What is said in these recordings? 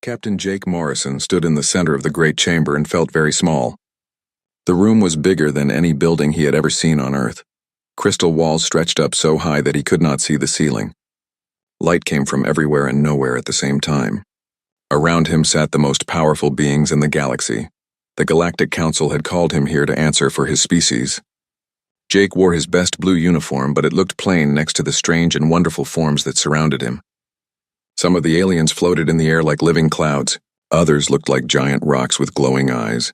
Captain Jake Morrison stood in the center of the great chamber and felt very small. The room was bigger than any building he had ever seen on Earth. Crystal walls stretched up so high that he could not see the ceiling. Light came from everywhere and nowhere at the same time. Around him sat the most powerful beings in the galaxy. The Galactic Council had called him here to answer for his species. Jake wore his best blue uniform, but it looked plain next to the strange and wonderful forms that surrounded him. Some of the aliens floated in the air like living clouds. Others looked like giant rocks with glowing eyes.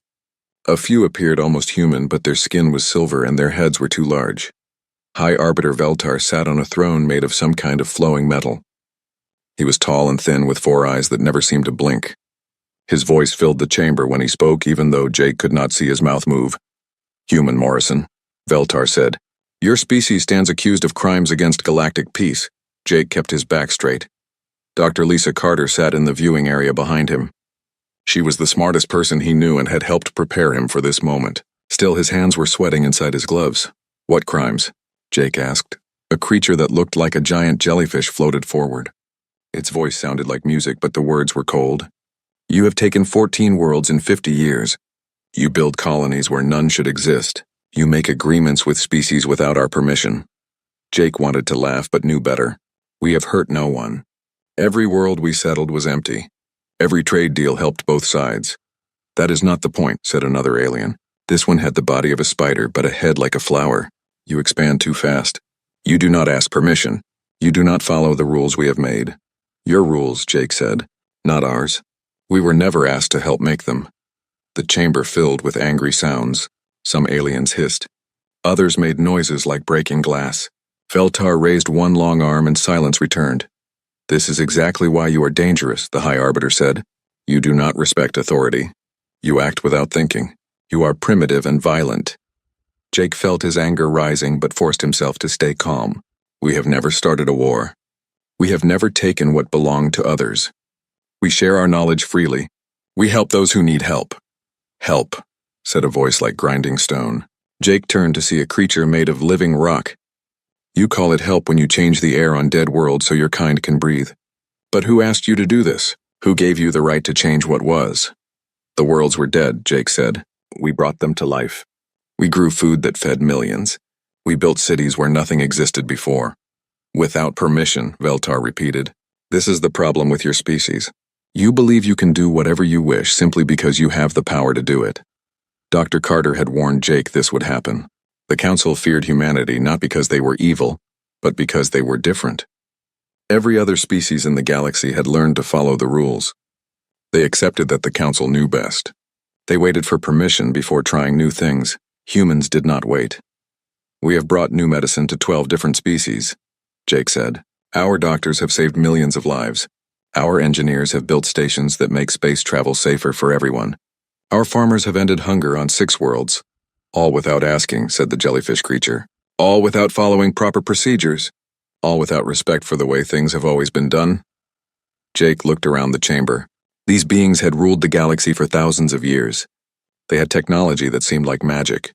A few appeared almost human, but their skin was silver and their heads were too large. High Arbiter Veltar sat on a throne made of some kind of flowing metal. He was tall and thin with 4 eyes that never seemed to blink. His voice filled the chamber when he spoke, even though Jake could not see his mouth move. "Human Morrison," Veltar said. "Your species stands accused of crimes against galactic peace." Jake kept his back straight. Dr. Lisa Carter sat in the viewing area behind him. She was the smartest person he knew and had helped prepare him for this moment. Still, his hands were sweating inside his gloves. "What crimes?" Jake asked. A creature that looked like a giant jellyfish floated forward. Its voice sounded like music, but the words were cold. "You have taken 14 worlds in 50 years. You build colonies where none should exist. You make agreements with species without our permission." Jake wanted to laugh, but knew better. "We have hurt no one. Every world we settled was empty. Every trade deal helped both sides." "That is not the point," said another alien. "This one had the body of a spider, but a head like a flower. You expand too fast. You do not ask permission. You do not follow the rules we have made." "Your rules," Jake said, "not ours. We were never asked to help make them." The chamber filled with angry sounds. Some aliens hissed. Others made noises like breaking glass. Veltar raised one long arm and silence returned. "This is exactly why you are dangerous," the High Arbiter said. "You do not respect authority. You act without thinking. You are primitive and violent." Jake felt his anger rising but forced himself to stay calm. "We have never started a war. We have never taken what belonged to others. We share our knowledge freely. We help those who need help." "Help," said a voice like grinding stone. Jake turned to see a creature made of living rock. "You call it help when you change the air on dead worlds so your kind can breathe. But who asked you to do this? Who gave you the right to change what was?" "The worlds were dead," Jake said. "We brought them to life. We grew food that fed millions. We built cities where nothing existed before." "Without permission," Veltar repeated. "This is the problem with your species. You believe you can do whatever you wish simply because you have the power to do it." Dr. Carter had warned Jake this would happen. The Council feared humanity not because they were evil, but because they were different. Every other species in the galaxy had learned to follow the rules. They accepted that the Council knew best. They waited for permission before trying new things. Humans did not wait. "We have brought new medicine to 12 different species," Jake said. "Our doctors have saved millions of lives. Our engineers have built stations that make space travel safer for everyone. Our farmers have ended hunger on 6 worlds. All without asking," said the jellyfish creature. "All without following proper procedures. All without respect for the way things have always been done." Jake looked around the chamber. These beings had ruled the galaxy for thousands of years. They had technology that seemed like magic.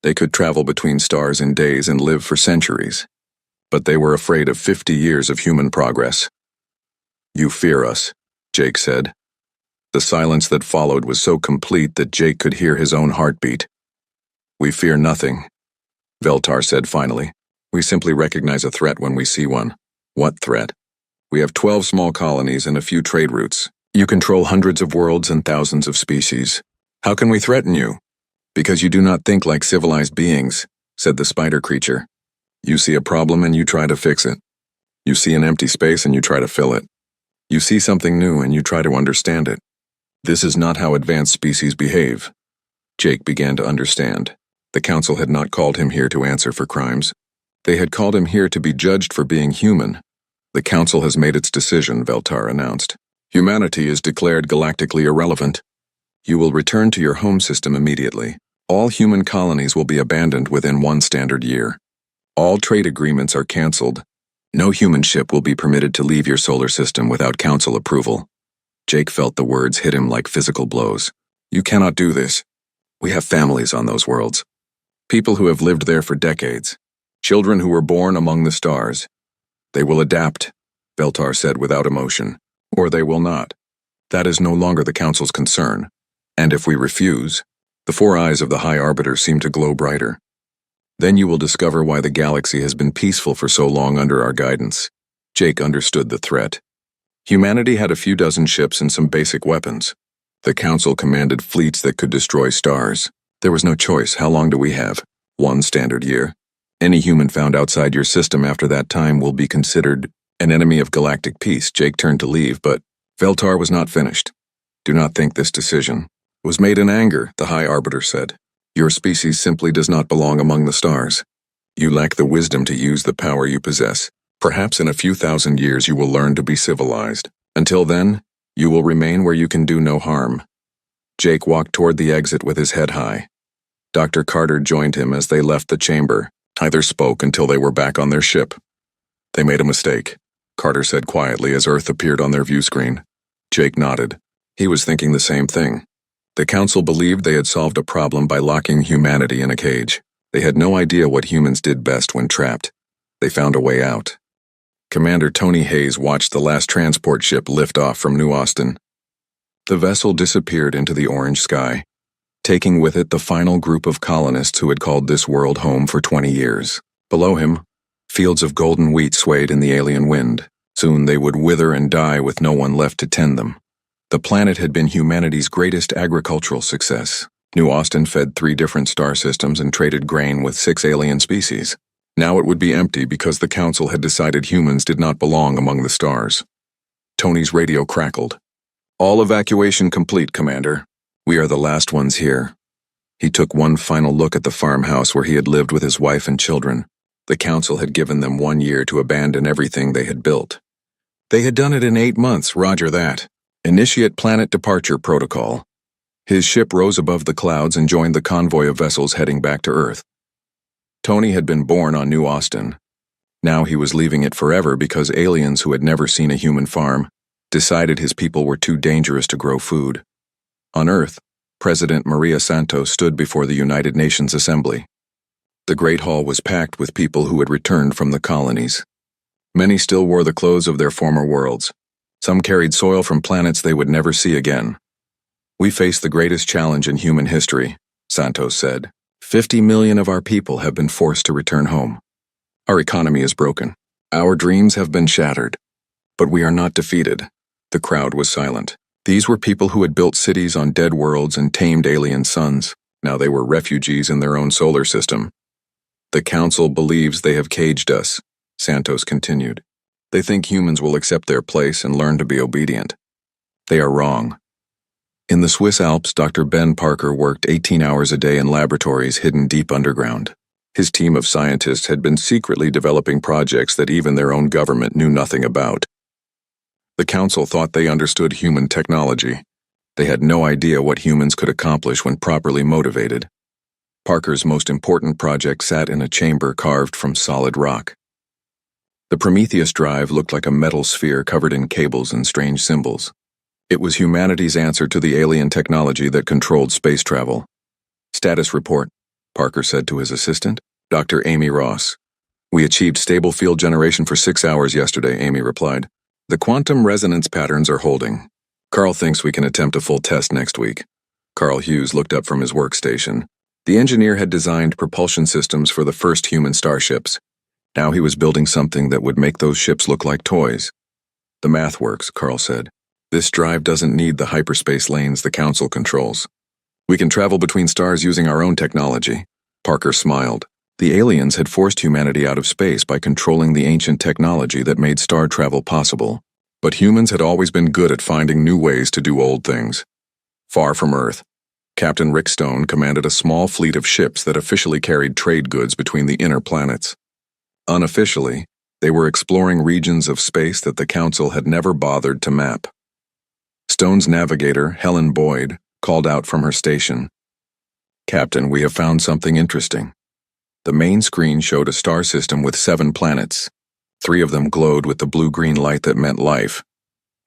They could travel between stars in days and live for centuries. But they were afraid of 50 years of human progress. "You fear us," Jake said. The silence that followed was so complete that Jake could hear his own heartbeat. "We fear nothing," Veltar said finally. "We simply recognize a threat when we see one." "What threat?" "We have 12 small colonies and a few trade routes. You control hundreds of worlds and thousands of species. How can we threaten you?" "Because you do not think like civilized beings," said the spider creature. "You see a problem and you try to fix it. You see an empty space and you try to fill it. You see something new and you try to understand it. This is not how advanced species behave." Jake began to understand. The Council had not called him here to answer for crimes. They had called him here to be judged for being human. "The Council has made its decision," Veltar announced. "Humanity is declared galactically irrelevant. You will return to your home system immediately. All human colonies will be abandoned within 1 standard year. All trade agreements are cancelled. No human ship will be permitted to leave your solar system without Council approval." Jake felt the words hit him like physical blows. "You cannot do this. We have families on those worlds. People who have lived there for decades. Children who were born among the stars. They will adapt," Veltar said without emotion. "Or they will not. That is no longer the Council's concern. And if we refuse, the four eyes of the High Arbiter seem to glow brighter. Then you will discover why the galaxy has been peaceful for so long under our guidance. Jake understood the threat. Humanity had a few dozen ships and some basic weapons. The Council commanded fleets that could destroy stars. There was no choice. How long do we have? 1 standard year. Any human found outside your system after that time will be considered an enemy of galactic peace. Jake turned to leave, but Veltar was not finished. Do not think this decision was made in anger, the High Arbiter said. Your species simply does not belong among the stars. You lack the wisdom to use the power you possess. Perhaps in a few thousand years you will learn to be civilized. Until then, you will remain where you can do no harm. Jake walked toward the exit with his head high. Dr. Carter joined him as they left the chamber. Neither spoke until they were back on their ship. They made a mistake, Carter said quietly as Earth appeared on their view screen. Jake nodded. He was thinking the same thing. The Council believed they had solved a problem by locking humanity in a cage. They had no idea what humans did best when trapped. They found a way out. Commander Tony Hayes watched the last transport ship lift off from New Austin. The vessel disappeared into the orange sky, taking with it the final group of colonists who had called this world home for 20 years. Below him, fields of golden wheat swayed in the alien wind. Soon they would wither and die with no one left to tend them. The planet had been humanity's greatest agricultural success. New Austin fed 3 different star systems and traded grain with 6 alien species. Now it would be empty because the Council had decided humans did not belong among the stars. Tony's radio crackled. All evacuation complete, Commander. We are the last ones here. He took one final look at the farmhouse where he had lived with his wife and children. The Council had given them 1 year to abandon everything they had built. They had done it in 8 months, roger that. Initiate planet departure protocol. His ship rose above the clouds and joined the convoy of vessels heading back to Earth. Tony had been born on New Austin. Now he was leaving it forever because aliens who had never seen a human farm decided his people were too dangerous to grow food. On Earth, President Maria Santos stood before the United Nations Assembly. The Great Hall was packed with people who had returned from the colonies. Many still wore the clothes of their former worlds. Some carried soil from planets they would never see again. We face the greatest challenge in human history, Santos said. 50 million of our people have been forced to return home. Our economy is broken. Our dreams have been shattered. But we are not defeated. The crowd was silent. These were people who had built cities on dead worlds and tamed alien suns. Now they were refugees in their own solar system. The Council believes they have caged us, Santos continued. They think humans will accept their place and learn to be obedient. They are wrong. In the Swiss Alps, Dr. Ben Parker worked 18 hours a day in laboratories hidden deep underground. His team of scientists had been secretly developing projects that even their own government knew nothing about. The Council thought they understood human technology. They had no idea what humans could accomplish when properly motivated. Parker's most important project sat in a chamber carved from solid rock. The Prometheus drive looked like a metal sphere covered in cables and strange symbols. It was humanity's answer to the alien technology that controlled space travel. Status report, Parker said to his assistant, Dr. Amy Ross. We achieved stable field generation for 6 hours yesterday, Amy replied. The quantum resonance patterns are holding. Carl thinks we can attempt a full test next week. Carl Hughes looked up from his workstation. The engineer had designed propulsion systems for the first human starships. Now he was building something that would make those ships look like toys. The math works, Carl said. This drive doesn't need the hyperspace lanes the Council controls. We can travel between stars using our own technology. Parker smiled. The aliens had forced humanity out of space by controlling the ancient technology that made star travel possible. But humans had always been good at finding new ways to do old things. Far from Earth, Captain Rick Stone commanded a small fleet of ships that officially carried trade goods between the inner planets. Unofficially, they were exploring regions of space that the Council had never bothered to map. Stone's navigator, Helen Boyd, called out from her station. Captain, we have found something interesting. The main screen showed a star system with 7 planets. 3 of them glowed with the blue-green light that meant life.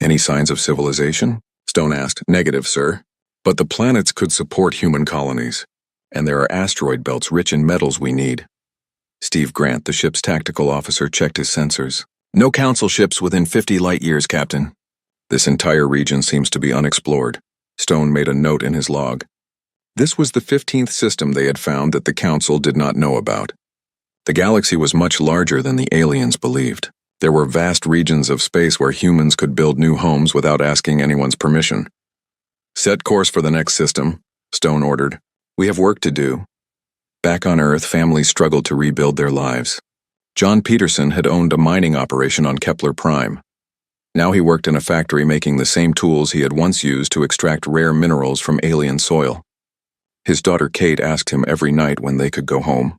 Any signs of civilization? Stone asked. Negative, sir. But the planets could support human colonies, and there are asteroid belts rich in metals we need. Steve Grant, the ship's tactical officer, checked his sensors. No Council ships within 50 light years, Captain. This entire region seems to be unexplored. Stone made a note in his log. This was the 15th system they had found that the Council did not know about. The galaxy was much larger than the aliens believed. There were vast regions of space where humans could build new homes without asking anyone's permission. Set course for the next system, Stone ordered. We have work to do. Back on Earth, families struggled to rebuild their lives. John Peterson had owned a mining operation on Kepler Prime. Now he worked in a factory making the same tools he had once used to extract rare minerals from alien soil. His daughter Kate asked him every night when they could go home.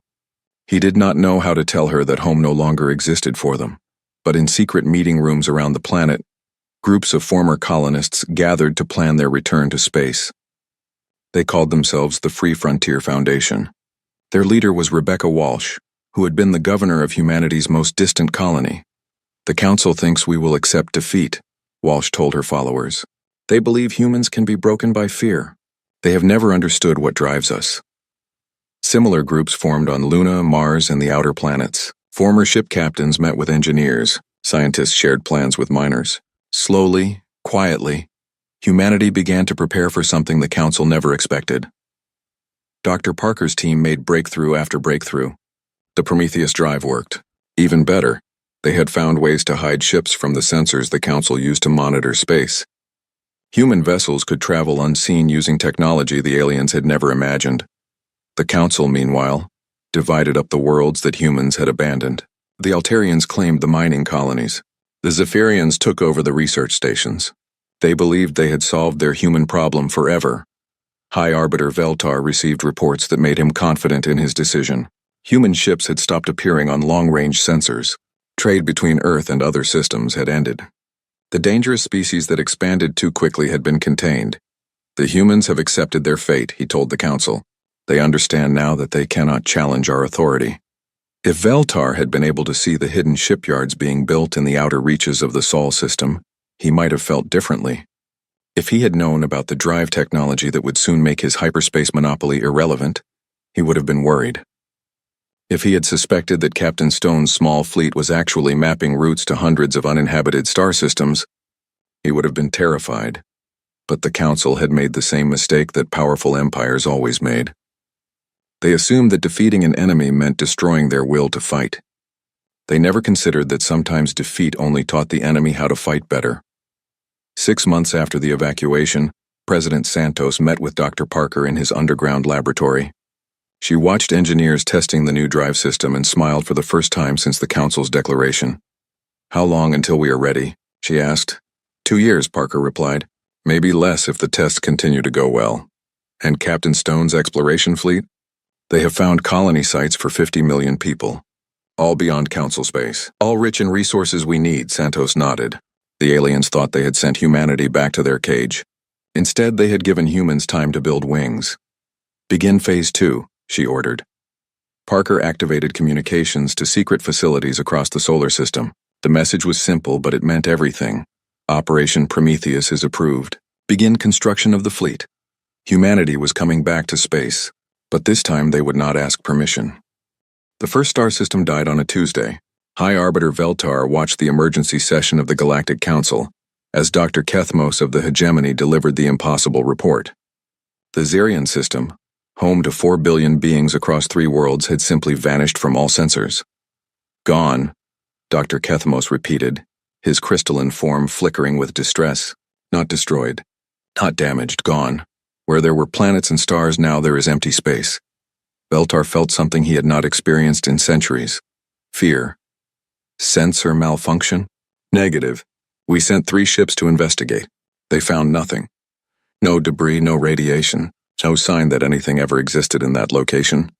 He did not know how to tell her that home no longer existed for them, but in secret meeting rooms around the planet, groups of former colonists gathered to plan their return to space. They called themselves the Free Frontier Foundation. Their leader was Rebecca Walsh, who had been the governor of humanity's most distant colony. The Council thinks we will accept defeat, Walsh told her followers. They believe humans can be broken by fear. They have never understood what drives us. Similar groups formed on Luna, Mars, and the outer planets. Former ship captains met with engineers. Scientists shared plans with miners. Slowly, quietly, humanity began to prepare for something the Council never expected. Dr. Parker's team made breakthrough after breakthrough. The Prometheus drive worked. Even better, they had found ways to hide ships from the sensors the Council used to monitor space. Human vessels could travel unseen using technology the aliens had never imagined. The Council, meanwhile, divided up the worlds that humans had abandoned. The Altarians claimed the mining colonies. The Zephyrians took over the research stations. They believed they had solved their human problem forever. High Arbiter Veltar received reports that made him confident in his decision. Human ships had stopped appearing on long-range sensors. Trade between Earth and other systems had ended. The dangerous species that expanded too quickly had been contained. The humans have accepted their fate, he told the Council. They understand now that they cannot challenge our authority. If Veltar had been able to see the hidden shipyards being built in the outer reaches of the Sol system, he might have felt differently. If he had known about the drive technology that would soon make his hyperspace monopoly irrelevant, he would have been worried. If he had suspected that Captain Stone's small fleet was actually mapping routes to hundreds of uninhabited star systems, he would have been terrified. But the Council had made the same mistake that powerful empires always made. They assumed that defeating an enemy meant destroying their will to fight. They never considered that sometimes defeat only taught the enemy how to fight better. 6 months after the evacuation, President Santos met with Dr. Parker in his underground laboratory. She watched engineers testing the new drive system and smiled for the first time since the Council's declaration. "How long until we are ready?" she asked. 2 years, Parker replied. "Maybe less if the tests continue to go well." "And Captain Stone's exploration fleet?" "They have found colony sites for 50 million people. All beyond Council space. All rich in resources we need," Santos nodded. The aliens thought they had sent humanity back to their cage. Instead, they had given humans time to build wings. "Begin Phase 2, she ordered. Parker activated communications to secret facilities across the solar system. The message was simple, but it meant everything. Operation Prometheus is approved. Begin construction of the fleet. Humanity was coming back to space, but this time they would not ask permission. The first star system died on a Tuesday. High Arbiter Veltar watched the emergency session of the Galactic Council as Dr. Kethmos of the Hegemony delivered the impossible report. The Zerion system, home to 4 billion beings across 3 worlds, had simply vanished from all sensors. "Gone," Dr. Kethmos repeated, his crystalline form flickering with distress. "Not destroyed. Not damaged. Gone. Where there were planets and stars, now there is empty space." Veltar felt something he had not experienced in centuries. Fear. Sensor malfunction? Negative. We sent 3 ships to investigate. They found nothing. No debris, no radiation, no sign that anything ever existed in that location.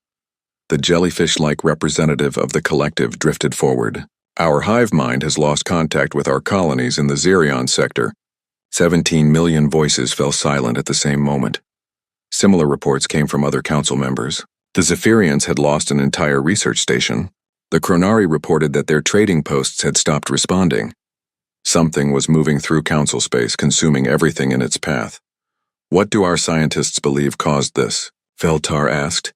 The jellyfish-like representative of the collective drifted forward. "Our hive mind has lost contact with our colonies in the Zerion sector." 17 million voices fell silent at the same moment. Similar reports came from other council members. The Zephyrians had lost an entire research station. The Chronari reported that their trading posts had stopped responding. Something was moving through council space, consuming everything in its path. "What do our scientists believe caused this?" Veltar asked.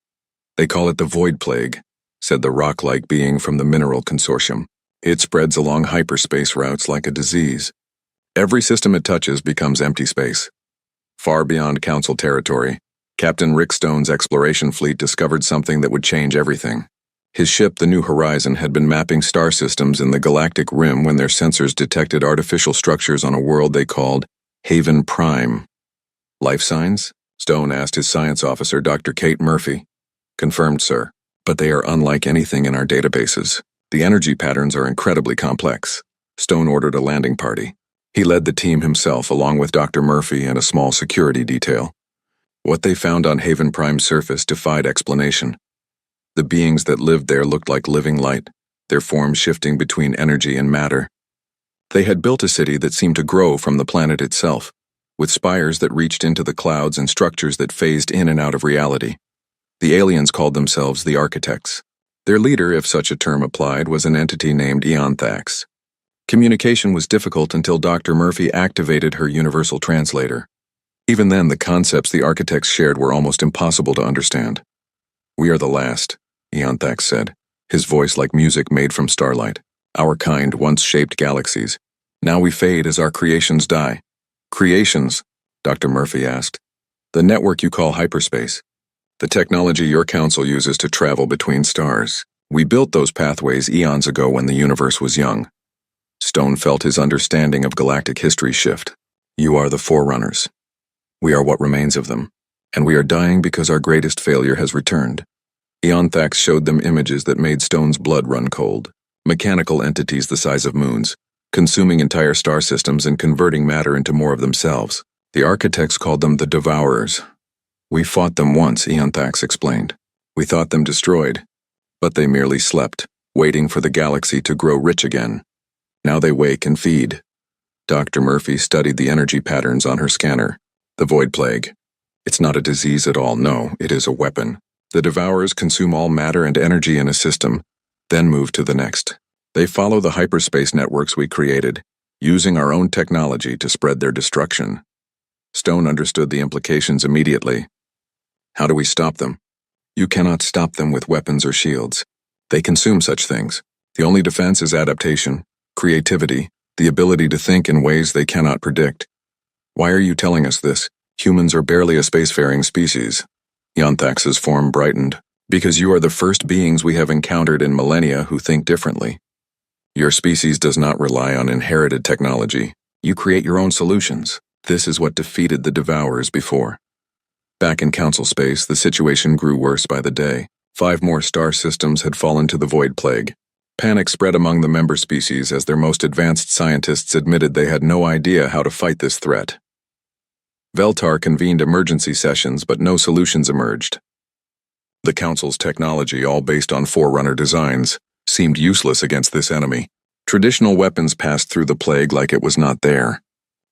"They call it the Void Plague," said the rock-like being from the Mineral Consortium. "It spreads along hyperspace routes like a disease. Every system it touches becomes empty space. Far beyond Council territory, Captain Rick Stone's exploration fleet discovered something that would change everything. His ship, the New Horizon, had been mapping star systems in the galactic rim when their sensors detected artificial structures on a world they called Haven Prime. Life signs? Stone asked his science officer, Dr. Kate Murphy. Confirmed, sir. But they are unlike anything in our databases. The energy patterns are incredibly complex. Stone ordered a landing party. He led the team himself, along with Dr. Murphy and a small security detail. What they found on Haven Prime's surface defied explanation. The beings that lived there looked like living light, their forms shifting between energy and matter. They had built a city that seemed to grow from the planet itself, with spires that reached into the clouds and structures that phased in and out of reality. The aliens called themselves the Architects. Their leader, if such a term applied, was an entity named Eonthax. Communication was difficult until Dr. Murphy activated her universal translator. Even then, the concepts the Architects shared were almost impossible to understand. "We are the last," Eonthax said, his voice like music made from starlight. "Our kind once shaped galaxies. Now we fade as our creations die." "Creations?" Dr. Murphy asked. "The network you call hyperspace. The technology your council uses to travel between stars. We built those pathways eons ago when the universe was young." Stone felt his understanding of galactic history shift. "You are the forerunners. We are what remains of them, and we are dying because our greatest failure has returned." Eonthax showed them images that made Stone's blood run cold. Mechanical entities the size of moons, consuming entire star systems and converting matter into more of themselves. The Architects called them the Devourers. "We fought them once," Eonthax explained. "We thought them destroyed, but they merely slept, waiting for the galaxy to grow rich again. Now they wake and feed." Dr. Murphy studied the energy patterns on her scanner. "The Void Plague. It's not a disease at all, no, it is a weapon. The Devourers consume all matter and energy in a system, then move to the next. They follow the hyperspace networks we created, using our own technology to spread their destruction." Stone understood the implications immediately. "How do we stop them?" "You cannot stop them with weapons or shields. They consume such things. The only defense is adaptation, creativity, the ability to think in ways they cannot predict." "Why are you telling us this? Humans are barely a spacefaring species." Eonthax's form brightened. "Because you are the first beings we have encountered in millennia who think differently. Your species does not rely on inherited technology. You create your own solutions. This is what defeated the Devourers before." Back in Council space, the situation grew worse by the day. 5 more star systems had fallen to the Void Plague. Panic spread among the member species as their most advanced scientists admitted they had no idea how to fight this threat. Veltar convened emergency sessions, but no solutions emerged. The Council's technology, all based on Forerunner designs, seemed useless against this enemy. Traditional weapons passed through the plague like it was not there.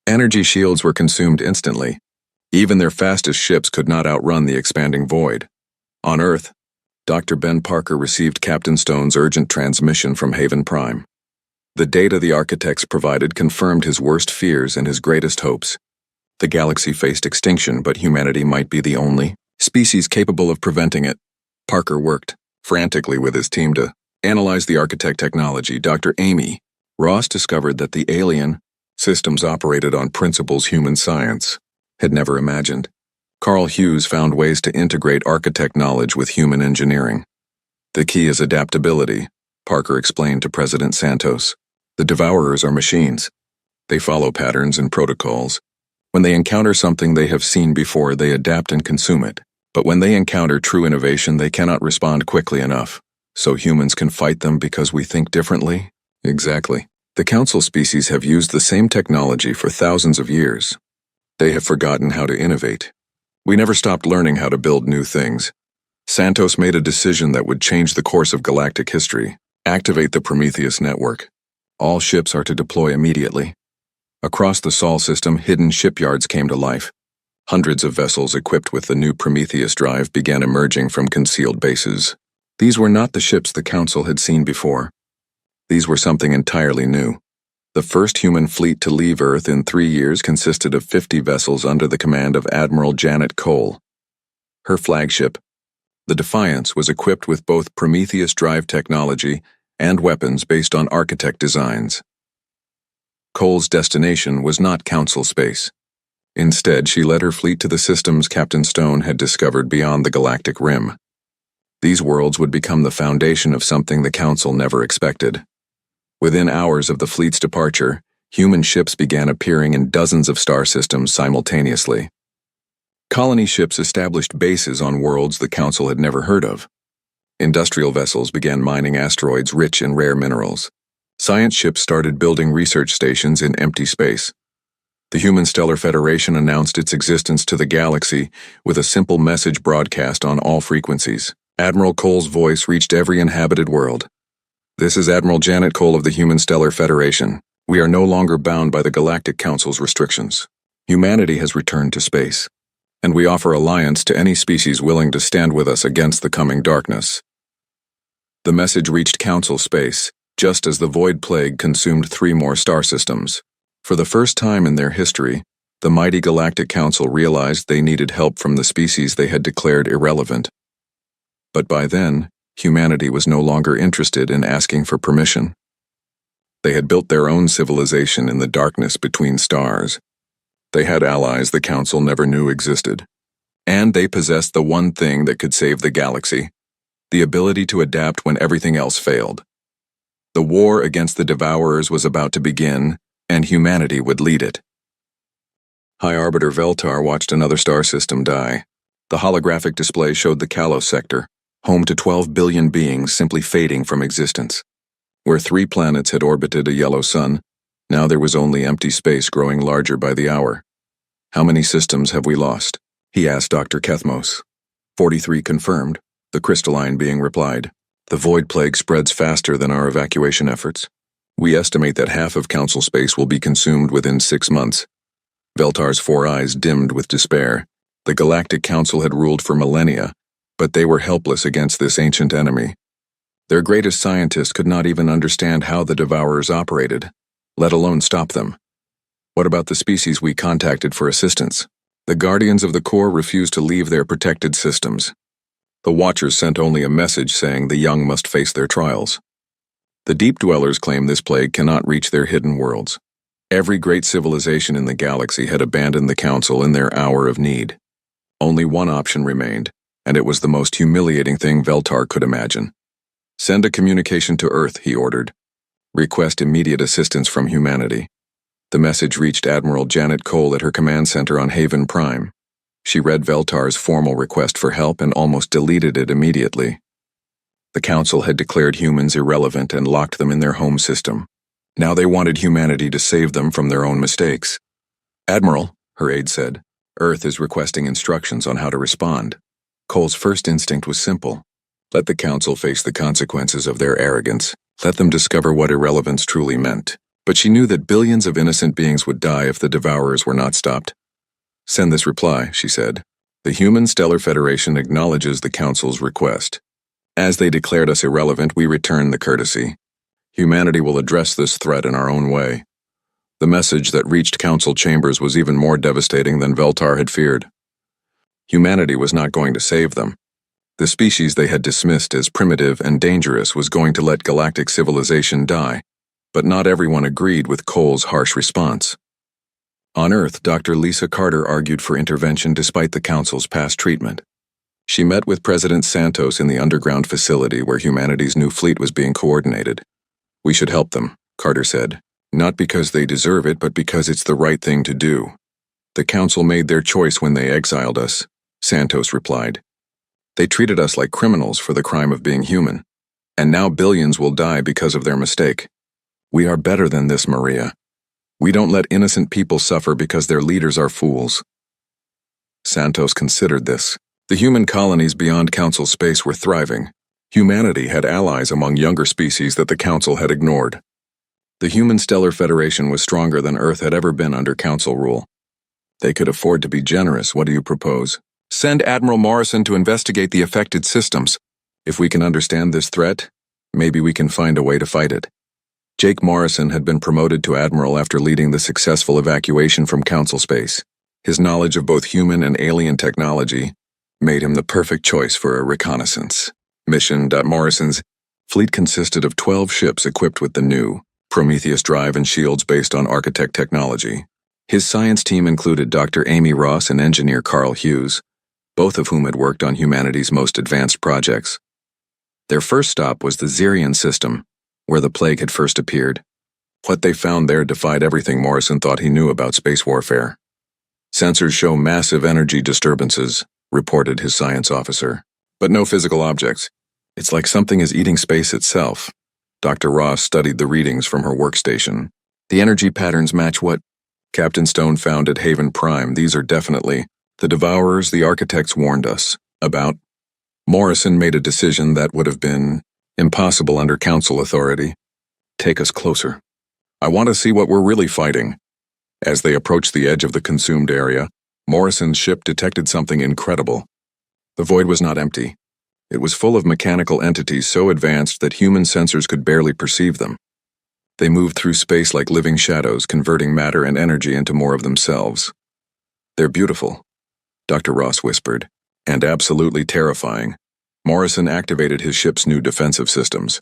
Energy shields were consumed instantly. Even their fastest ships could not outrun the expanding void. On Earth, Dr. Ben Parker received Captain Stone's urgent transmission from Haven Prime. The data the Architects provided confirmed his worst fears and his greatest hopes. The galaxy faced extinction, but humanity might be the only species capable of preventing it. Parker worked frantically with his team to analyze the Architect technology. Dr. Amy Ross discovered that the alien systems operated on principles human science had never imagined. Carl Hughes found ways to integrate Architect knowledge with human engineering. "The key is adaptability," Parker explained to President Santos. "The Devourers are machines. They follow patterns and protocols. When they encounter something they have seen before, they adapt and consume it. But when they encounter true innovation, they cannot respond quickly enough. So humans can fight them because we think differently?" "Exactly. The Council species have used the same technology for thousands of years. They have forgotten how to innovate. We never stopped learning how to build new things. Santos made a decision that would change the course of galactic history. Activate the Prometheus network. All ships are to deploy immediately." Across the Sol system, hidden shipyards came to life. Hundreds of vessels equipped with the new Prometheus drive began emerging from concealed bases. These were not the ships the Council had seen before. These were something entirely new. The first human fleet to leave Earth in 3 years consisted of 50 vessels under the command of Admiral Janet Cole. Her flagship, the Defiance, was equipped with both Prometheus drive technology and weapons based on Architect designs. Cole's destination was not Council space. Instead, she led her fleet to the systems Captain Stone had discovered beyond the galactic rim. These worlds would become the foundation of something the Council never expected. Within hours of the fleet's departure, human ships began appearing in dozens of star systems simultaneously. Colony ships established bases on worlds the Council had never heard of. Industrial vessels began mining asteroids rich in rare minerals. Science ships started building research stations in empty space. The Human Stellar Federation announced its existence to the galaxy with a simple message broadcast on all frequencies. Admiral Cole's voice reached every inhabited world. "This is Admiral Janet Cole of the Human Stellar Federation. We are no longer bound by the Galactic Council's restrictions. Humanity has returned to space, and we offer alliance to any species willing to stand with us against the coming darkness." The message reached Council space, just as the Void Plague consumed 3 more star systems. For the first time in their history, the mighty Galactic Council realized they needed help from the species they had declared irrelevant. But by then, humanity was no longer interested in asking for permission. They had built their own civilization in the darkness between stars. They had allies the Council never knew existed. And they possessed the one thing that could save the galaxy: the ability to adapt when everything else failed. The war against the Devourers was about to begin, and humanity would lead it. High Arbiter Veltar watched another star system die. The holographic display showed the Kalos sector, home to 12 billion beings simply fading from existence. Where 3 planets had orbited a yellow sun, now there was only empty space growing larger by the hour. "How many systems have we lost?" he asked Dr. Kethmos. 43 confirmed, the crystalline being replied. "The Void Plague spreads faster than our evacuation efforts. We estimate that half of Council space will be consumed within 6 months. Veltar's 4 eyes dimmed with despair. The Galactic Council had ruled for millennia, but they were helpless against this ancient enemy. Their greatest scientists could not even understand how the Devourers operated, let alone stop them. What about the species we contacted for assistance? The Guardians of the Core refused to leave their protected systems. The Watchers sent only a message saying the young must face their trials. The Deep Dwellers claim this plague cannot reach their hidden worlds. Every great civilization in the galaxy had abandoned the Council in their hour of need. Only one option remained, and it was the most humiliating thing Veltar could imagine. "Send a communication to Earth," he ordered. "Request immediate assistance from humanity." The message reached Admiral Janet Cole at her command center on Haven Prime. She read Veltar's formal request for help and almost deleted it immediately. The Council had declared humans irrelevant and locked them in their home system. Now they wanted humanity to save them from their own mistakes. "Admiral," her aide said, "Earth is requesting instructions on how to respond." Cole's first instinct was simple. Let the Council face the consequences of their arrogance. Let them discover what irrelevance truly meant. But she knew that billions of innocent beings would die if the Devourers were not stopped. "Send this reply," she said. "The Human Stellar Federation acknowledges the Council's request. As they declared us irrelevant, we return the courtesy. Humanity will address this threat in our own way." The message that reached Council chambers was even more devastating than Veltar had feared. Humanity was not going to save them. The species they had dismissed as primitive and dangerous was going to let galactic civilization die, but not everyone agreed with Cole's harsh response. On Earth, Dr. Lisa Carter argued for intervention despite the Council's past treatment. She met with President Santos in the underground facility where humanity's new fleet was being coordinated. "We should help them," Carter said. "Not because they deserve it, but because it's the right thing to do." "The Council made their choice when they exiled us," Santos replied. "They treated us like criminals for the crime of being human, and now billions will die because of their mistake. We are better than this, Maria. We don't let innocent people suffer because their leaders are fools." Santos considered this. The human colonies beyond Council space were thriving. Humanity had allies among younger species that the Council had ignored. The Human Stellar Federation was stronger than Earth had ever been under Council rule. They could afford to be generous. "What do you propose?" "Send Admiral Morrison to investigate the affected systems. If we can understand this threat, maybe we can find a way to fight it." Jake Morrison had been promoted to Admiral after leading the successful evacuation from Council space. His knowledge of both human and alien technology made him the perfect choice for a reconnaissance mission. Morrison's fleet consisted of 12 ships equipped with the new Prometheus drive and shields based on architect technology. His science team included Dr. Amy Ross and engineer Carl Hughes, both of whom had worked on humanity's most advanced projects. Their first stop was the Xerian system, where the plague had first appeared. What they found there defied everything Morrison thought he knew about space warfare. Sensors show massive energy disturbances, reported his science officer, but no physical objects. It's like something is eating space itself. Dr. Ross studied the readings from her workstation. The energy patterns match what Captain Stone found at Haven Prime. These are definitely the devourers the architects warned us about. Morrison made a decision that would have been impossible under council authority. Take us closer. I want to see what we're really fighting. As they approached the edge of the consumed area, Morrison's ship detected something incredible. The void was not empty. It was full of mechanical entities so advanced that human sensors could barely perceive them. They moved through space like living shadows, converting matter and energy into more of themselves. They're beautiful, Dr. Ross whispered, and absolutely terrifying. Morrison activated his ship's new defensive systems.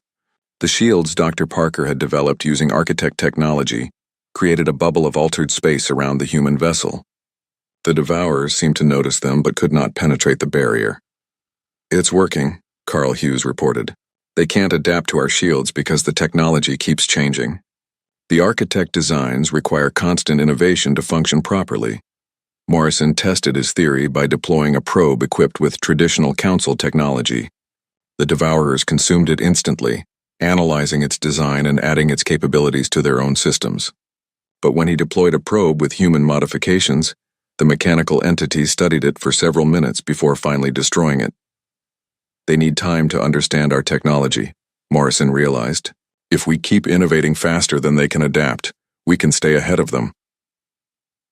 The shields Dr. Parker had developed using architect technology created a bubble of altered space around the human vessel. The devourers seemed to notice them but could not penetrate the barrier. It's working, Carl Hughes reported. They can't adapt to our shields because the technology keeps changing. The architect designs require constant innovation to function properly. Morrison tested his theory by deploying a probe equipped with traditional council technology. The devourers consumed it instantly, analyzing its design and adding its capabilities to their own systems. But when he deployed a probe with human modifications, the mechanical entities studied it for several minutes before finally destroying it. They need time to understand our technology, Morrison realized. If we keep innovating faster than they can adapt, we can stay ahead of them.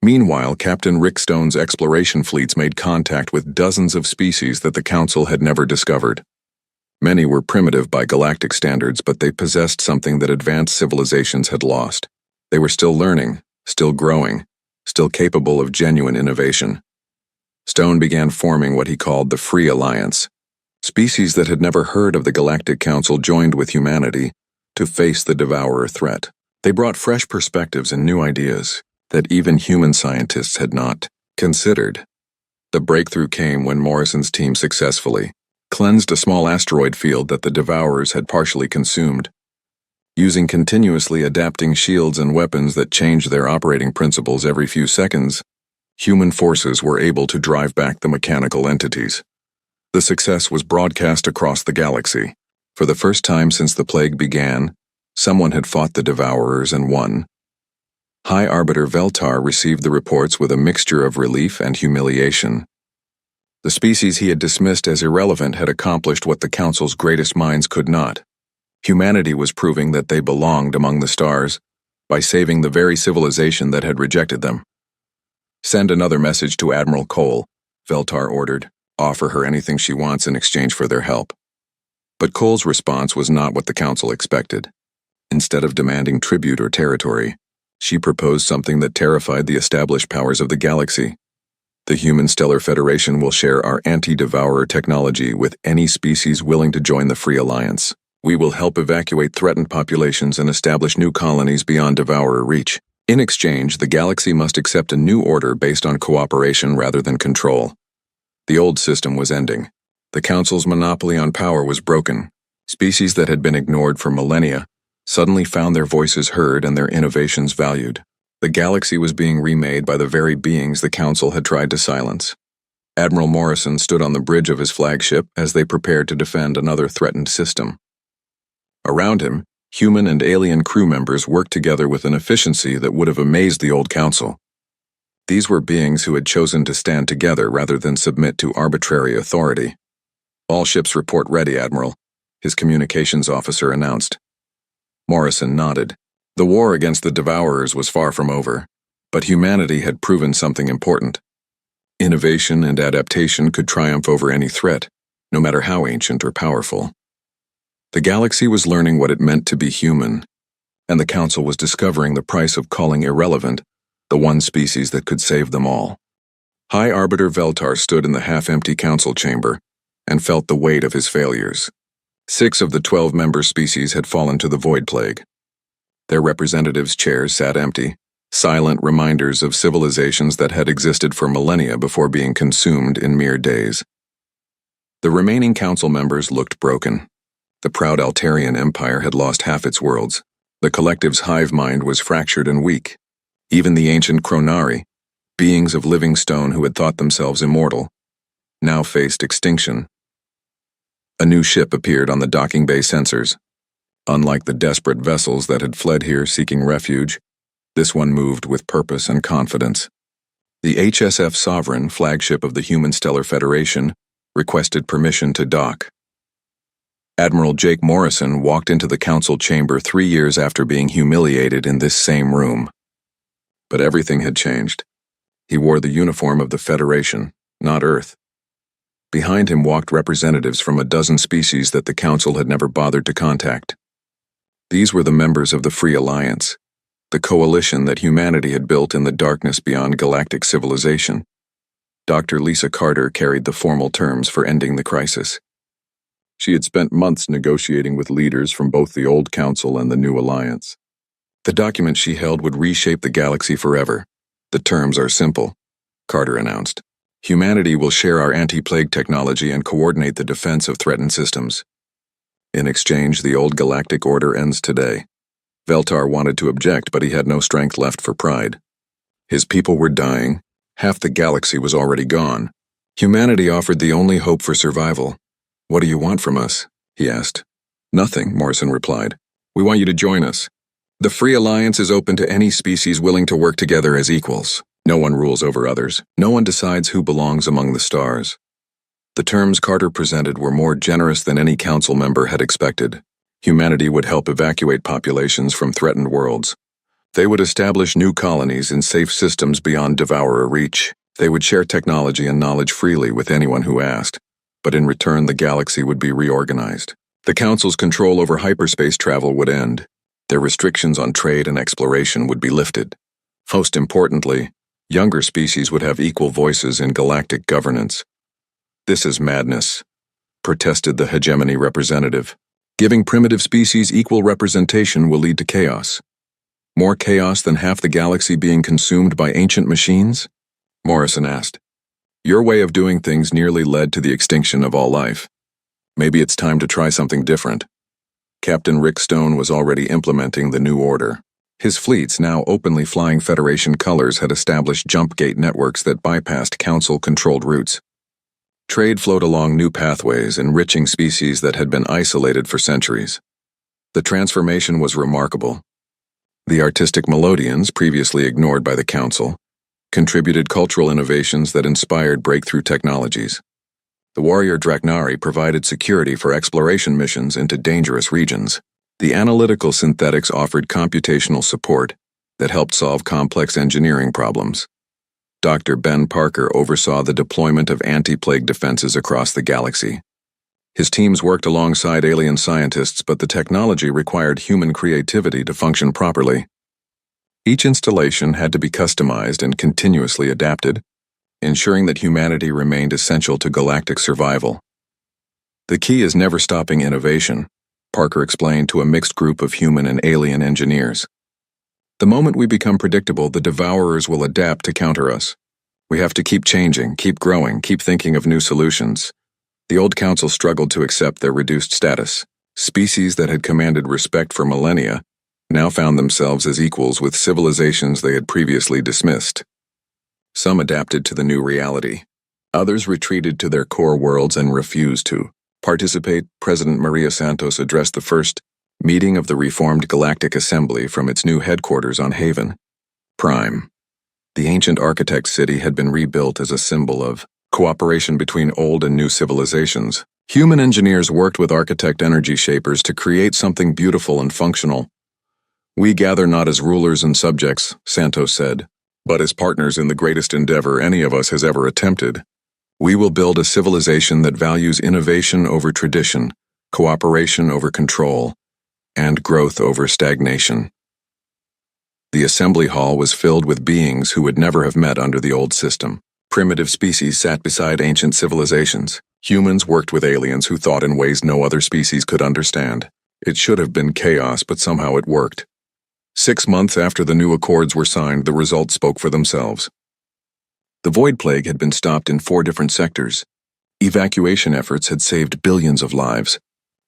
Meanwhile, Captain Rick Stone's exploration fleets made contact with dozens of species that the Council had never discovered. Many were primitive by galactic standards, but they possessed something that advanced civilizations had lost. They were still learning, still growing, still capable of genuine innovation. Stone began forming what he called the Free Alliance. Species that had never heard of the Galactic Council joined with humanity to face the devourer threat. They brought fresh perspectives and new ideas that even human scientists had not considered. The breakthrough came when Morrison's team successfully cleansed a small asteroid field that the devourers had partially consumed. Using continuously adapting shields and weapons that changed their operating principles every few seconds, human forces were able to drive back the mechanical entities. The success was broadcast across the galaxy. For the first time since the plague began, someone had fought the devourers and won. High Arbiter Veltar received the reports with a mixture of relief and humiliation. The species he had dismissed as irrelevant had accomplished what the Council's greatest minds could not. Humanity was proving that they belonged among the stars by saving the very civilization that had rejected them. Send another message to Admiral Cole, Veltar ordered. Offer her anything she wants in exchange for their help. But Cole's response was not what the Council expected. Instead of demanding tribute or territory, she proposed something that terrified the established powers of the galaxy. The Human Stellar Federation will share our anti-devourer technology with any species willing to join the Free Alliance. We will help evacuate threatened populations and establish new colonies beyond devourer reach. In exchange, the galaxy must accept a new order based on cooperation rather than control. The old system was ending. The Council's monopoly on power was broken. Species that had been ignored for millennia suddenly found their voices heard and their innovations valued. The galaxy was being remade by the very beings the Council had tried to silence. Admiral Morrison stood on the bridge of his flagship as they prepared to defend another threatened system. Around him, human and alien crew members worked together with an efficiency that would have amazed the old Council. These were beings who had chosen to stand together rather than submit to arbitrary authority. All ships report ready, Admiral, his communications officer announced. Morrison nodded. The war against the devourers was far from over, but humanity had proven something important. Innovation and adaptation could triumph over any threat, no matter how ancient or powerful. The galaxy was learning what it meant to be human, and the Council was discovering the price of calling irrelevant the one species that could save them all. High Arbiter Veltar stood in the half-empty council chamber and felt the weight of his failures. 6 of the 12 member species had fallen to the void plague. Their representatives' chairs sat empty, silent reminders of civilizations that had existed for millennia before being consumed in mere days. The remaining council members looked broken. The proud Altarian Empire had lost half its worlds. The collective's hive mind was fractured and weak. Even the ancient Chronari, beings of living stone who had thought themselves immortal, now faced extinction. A new ship appeared on the docking bay sensors. Unlike the desperate vessels that had fled here seeking refuge, this one moved with purpose and confidence. The HSF Sovereign, flagship of the Human Stellar Federation, requested permission to dock. Admiral Jake Morrison walked into the council chamber 3 years after being humiliated in this same room. But everything had changed. He wore the uniform of the Federation, not Earth. Behind him walked representatives from a dozen species that the council had never bothered to contact. These were the members of the Free Alliance, the coalition that humanity had built in the darkness beyond galactic civilization. Dr. Lisa Carter carried the formal terms for ending the crisis. She had spent months negotiating with leaders from both the old council and the new alliance. The document she held would reshape the galaxy forever. The terms are simple, Carter announced. Humanity will share our anti-plague technology and coordinate the defense of threatened systems. In exchange, the old galactic order ends today. Veltar wanted to object, but he had no strength left for pride. His people were dying. Half the galaxy was already gone. Humanity offered the only hope for survival. "What do you want from us?" he asked. "Nothing," Morrison replied. "We want you to join us. The Free Alliance is open to any species willing to work together as equals. No one rules over others. No one decides who belongs among the stars." The terms Carter presented were more generous than any council member had expected. Humanity would help evacuate populations from threatened worlds. They would establish new colonies in safe systems beyond Devourer reach. They would share technology and knowledge freely with anyone who asked. But in return, the galaxy would be reorganized. The Council's control over hyperspace travel would end. Their restrictions on trade and exploration would be lifted. Most importantly, younger species would have equal voices in galactic governance. "This is madness," protested the hegemony representative. "Giving primitive species equal representation will lead to chaos. More chaos than half the galaxy being consumed by ancient machines?" Morrison asked. "Your way of doing things nearly led to the extinction of all life. Maybe it's time to try something different." Captain Rick Stone was already implementing the new order. His fleets, now openly flying Federation colors, had established jump gate networks that bypassed Council-controlled routes. Trade flowed along new pathways, enriching species that had been isolated for centuries. The transformation was remarkable. The artistic Melodians, previously ignored by the Council, contributed cultural innovations that inspired breakthrough technologies. The warrior Draknari provided security for exploration missions into dangerous regions. The analytical synthetics offered computational support that helped solve complex engineering problems. Dr. Ben Parker oversaw the deployment of anti-plague defenses across the galaxy. His teams worked alongside alien scientists, but the technology required human creativity to function properly. Each installation had to be customized and continuously adapted, ensuring that humanity remained essential to galactic survival. "The key is never stopping innovation," Parker explained to a mixed group of human and alien engineers. "The moment we become predictable, the Devourers will adapt to counter us. We have to keep changing, keep growing, keep thinking of new solutions." The old council struggled to accept their reduced status. Species that had commanded respect for millennia now found themselves as equals with civilizations they had previously dismissed. Some adapted to the new reality. Others retreated to their core worlds and refused to participate. President Maria Santos addressed the first meeting of the reformed Galactic Assembly from its new headquarters on Haven Prime. The ancient architect city had been rebuilt as a symbol of cooperation between old and new civilizations. Human engineers worked with architect energy shapers to create something beautiful and functional. "We gather not as rulers and subjects," Santos said, "but as partners in the greatest endeavor any of us has ever attempted. We will build a civilization that values innovation over tradition, cooperation over control, and growth over stagnation." The assembly hall was filled with beings who would never have met under the old system. Primitive species sat beside ancient civilizations. Humans worked with aliens who thought in ways no other species could understand. It should have been chaos, but somehow it worked. 6 months after the new accords were signed, the results spoke for themselves. The void plague had been stopped in 4 different sectors. Evacuation efforts had saved billions of lives.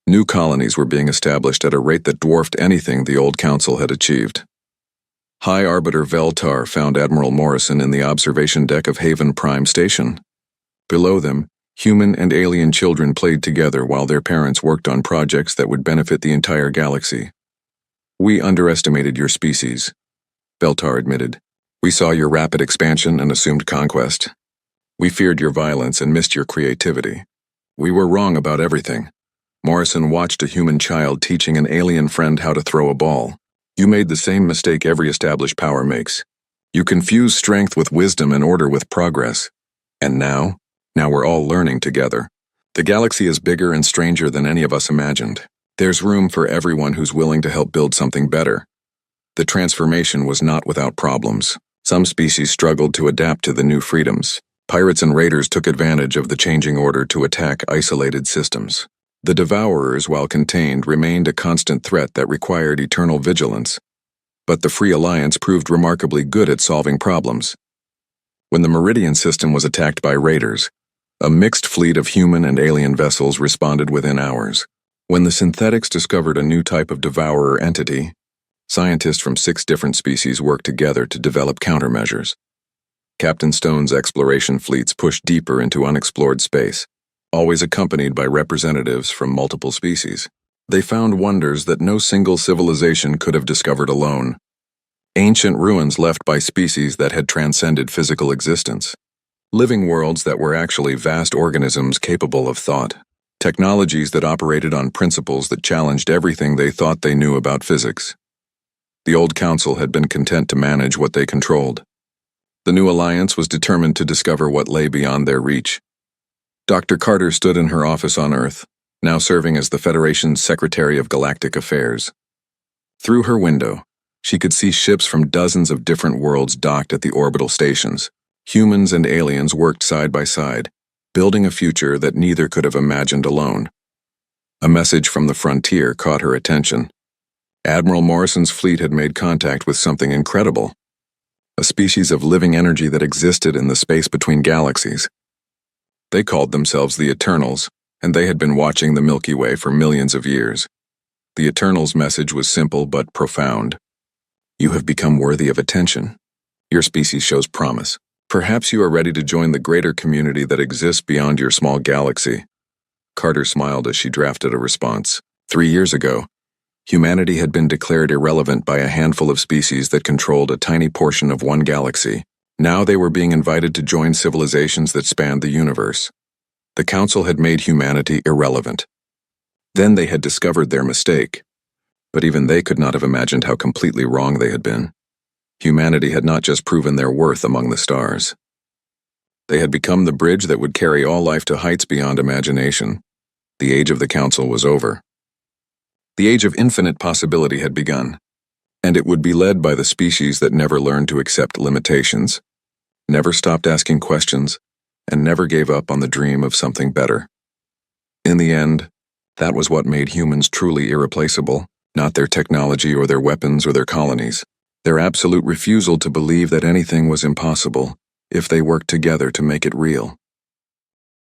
New colonies were being established at a rate that dwarfed anything the old council had achieved. High Arbiter Veltar found Admiral Morrison in the observation deck of Haven Prime Station. Below them, human and alien children played together while their parents worked on projects that would benefit the entire galaxy. "We underestimated your species," Veltar admitted. "We saw your rapid expansion and assumed conquest. We feared your violence and missed your creativity. We were wrong about everything." Morrison watched a human child teaching an alien friend how to throw a ball. "You made the same mistake every established power makes. You confuse strength with wisdom and order with progress. And now we're all learning together. The galaxy is bigger and stranger than any of us imagined. There's room for everyone who's willing to help build something better." The transformation was not without problems. Some species struggled to adapt to the new freedoms. Pirates and raiders took advantage of the changing order to attack isolated systems. The Devourers, while contained, remained a constant threat that required eternal vigilance. But the Free Alliance proved remarkably good at solving problems. When the Meridian system was attacked by raiders, a mixed fleet of human and alien vessels responded within hours. When the synthetics discovered a new type of devourer entity, scientists from 6 different species worked together to develop countermeasures. Captain Stone's exploration fleets pushed deeper into unexplored space, always accompanied by representatives from multiple species. They found wonders that no single civilization could have discovered alone. Ancient ruins left by species that had transcended physical existence. Living worlds that were actually vast organisms capable of thought. Technologies that operated on principles that challenged everything they thought they knew about physics. The old council had been content to manage what they controlled. The new alliance was determined to discover what lay beyond their reach. Dr. Carter stood in her office on Earth, now serving as the Federation's Secretary of Galactic Affairs. Through her window, she could see ships from dozens of different worlds docked at the orbital stations. Humans and aliens worked side by side, building a future that neither could have imagined alone. A message from the frontier caught her attention. Admiral Morrison's fleet had made contact with something incredible. A species of living energy that existed in the space between galaxies. They called themselves the Eternals, and they had been watching the Milky Way for millions of years. The Eternals' message was simple but profound. "You have become worthy of attention. Your species shows promise. Perhaps you are ready to join the greater community that exists beyond your small galaxy." Carter smiled as she drafted a response. 3 years ago, humanity had been declared irrelevant by a handful of species that controlled a tiny portion of one galaxy. Now they were being invited to join civilizations that spanned the universe. The Council had made humanity irrelevant. Then they had discovered their mistake. But even they could not have imagined how completely wrong they had been. Humanity had not just proven their worth among the stars. They had become the bridge that would carry all life to heights beyond imagination. The age of the Council was over. The age of infinite possibility had begun, and it would be led by the species that never learned to accept limitations, never stopped asking questions, and never gave up on the dream of something better. In the end, that was what made humans truly irreplaceable, not their technology or their weapons or their colonies, their absolute refusal to believe that anything was impossible if they worked together to make it real.